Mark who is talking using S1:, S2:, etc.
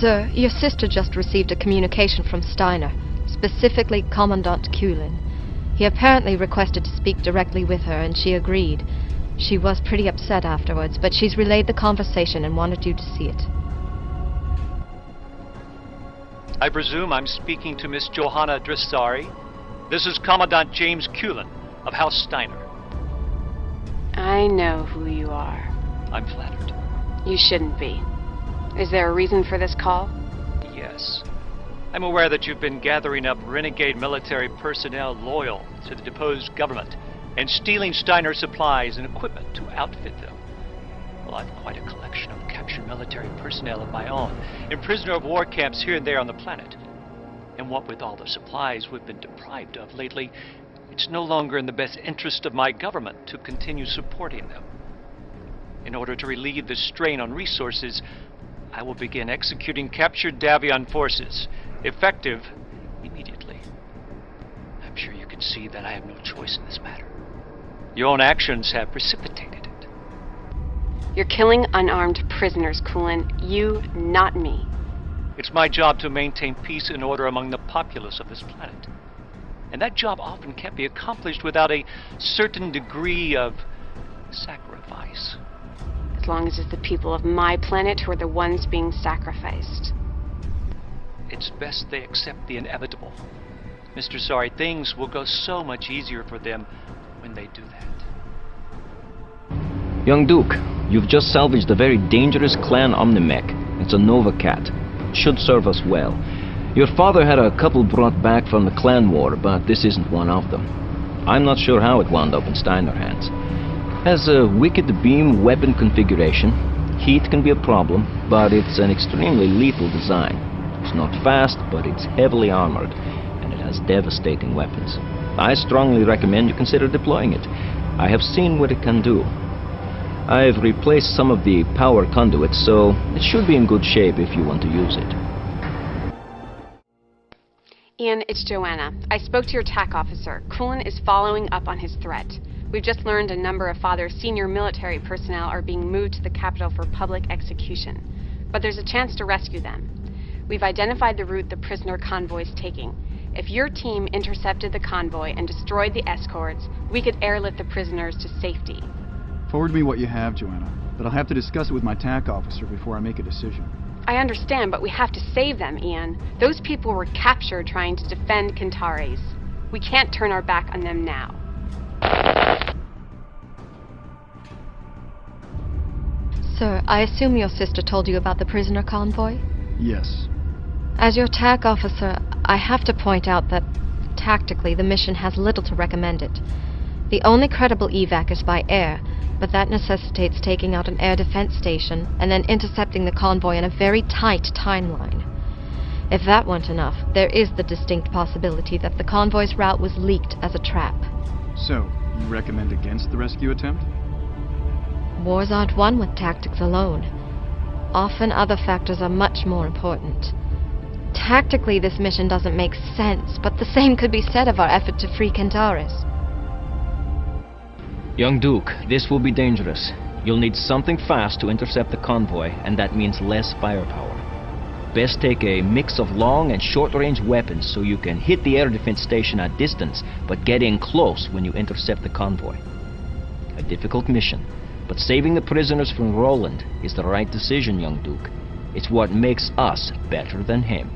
S1: Sir, your sister just received a communication from Steiner, specifically Commandant Kulin. He apparently requested to speak directly with her, and she agreed. She was pretty upset afterwards, but she's relayed the conversation and wanted you to see it.
S2: I presume I'm speaking to Miss Johanna Dressari. This is Commandant James Kulin of House Steiner.
S3: I know who you are.
S2: I'm flattered.
S3: You shouldn't be. Is there a reason for this call?
S2: Yes. I'm aware that you've been gathering up renegade military personnel loyal to the deposed government and stealing Steiner supplies and equipment to outfit them. Well, I've quite a collection of captured military personnel of my own in prisoner of war camps here and there on the planet. And what with all the supplies we've been deprived of lately, it's no longer in the best interest of my government to continue supporting them. In order to relieve the strain on resources, I will begin executing captured Davion forces, effective immediately. I'm sure you can see that I have no choice in this matter. Your own actions have precipitated it.
S3: You're killing unarmed prisoners, Kulin. You, not me.
S2: It's my job to maintain peace and order among the populace of this planet. And that job often can't be accomplished without a certain degree of sacrifice.
S3: As long as it's the people of my planet who are the ones being sacrificed.
S2: It's best they accept the inevitable. Mr. Sorry, things will go so much easier for them when they do that.
S4: Young Duke, you've just salvaged a very dangerous clan Omnimech. It's a Nova Cat. It should serve us well. Your father had a couple brought back from the clan war, but this isn't one of them. I'm not sure how it wound up in Steiner hands. Has a wicked beam weapon configuration. Heat can be a problem, but it's an extremely lethal design. It's not fast, but it's heavily armored, and it has devastating weapons. I strongly recommend you consider deploying it. I have seen what it can do. I've replaced some of the power conduits, so it should be in good shape if you want to use it.
S3: Ian, it's Joanna. I spoke to your TAC officer. Kulin is following up on his threat. We've just learned a number of Father's senior military personnel are being moved to the capital for public execution. But there's a chance to rescue them. We've identified the route the prisoner convoy is taking. If your team intercepted the convoy and destroyed the escorts, we could airlift the prisoners to safety.
S5: Forward me what you have, Joanna, but I'll have to discuss it with my TAC officer before I make a decision.
S3: I understand, but we have to save them, Ian. Those people were captured trying to defend Kentares. We can't turn our back on them now.
S1: Sir, I assume your sister told you about the prisoner convoy?
S5: Yes.
S1: As your TAC officer, I have to point out that, tactically, the mission has little to recommend it. The only credible evac is by air, but that necessitates taking out an air defense station and then intercepting the convoy in a very tight timeline. If that weren't enough, there is the distinct possibility that the convoy's route was leaked as a trap.
S5: So, you recommend against the rescue attempt?
S1: Wars aren't won with tactics alone. Often other factors are much more important. Tactically, this mission doesn't make sense, but the same could be said of our effort to free Kentares.
S4: Young Duke, this will be dangerous. You'll need something fast to intercept the convoy, and that means less firepower. Best take a mix of long and short-range weapons so you can hit the air defense station at distance, but get in close when you intercept the convoy. A difficult mission, but saving the prisoners from Roland is the right decision, young Duke. It's what makes us better than him.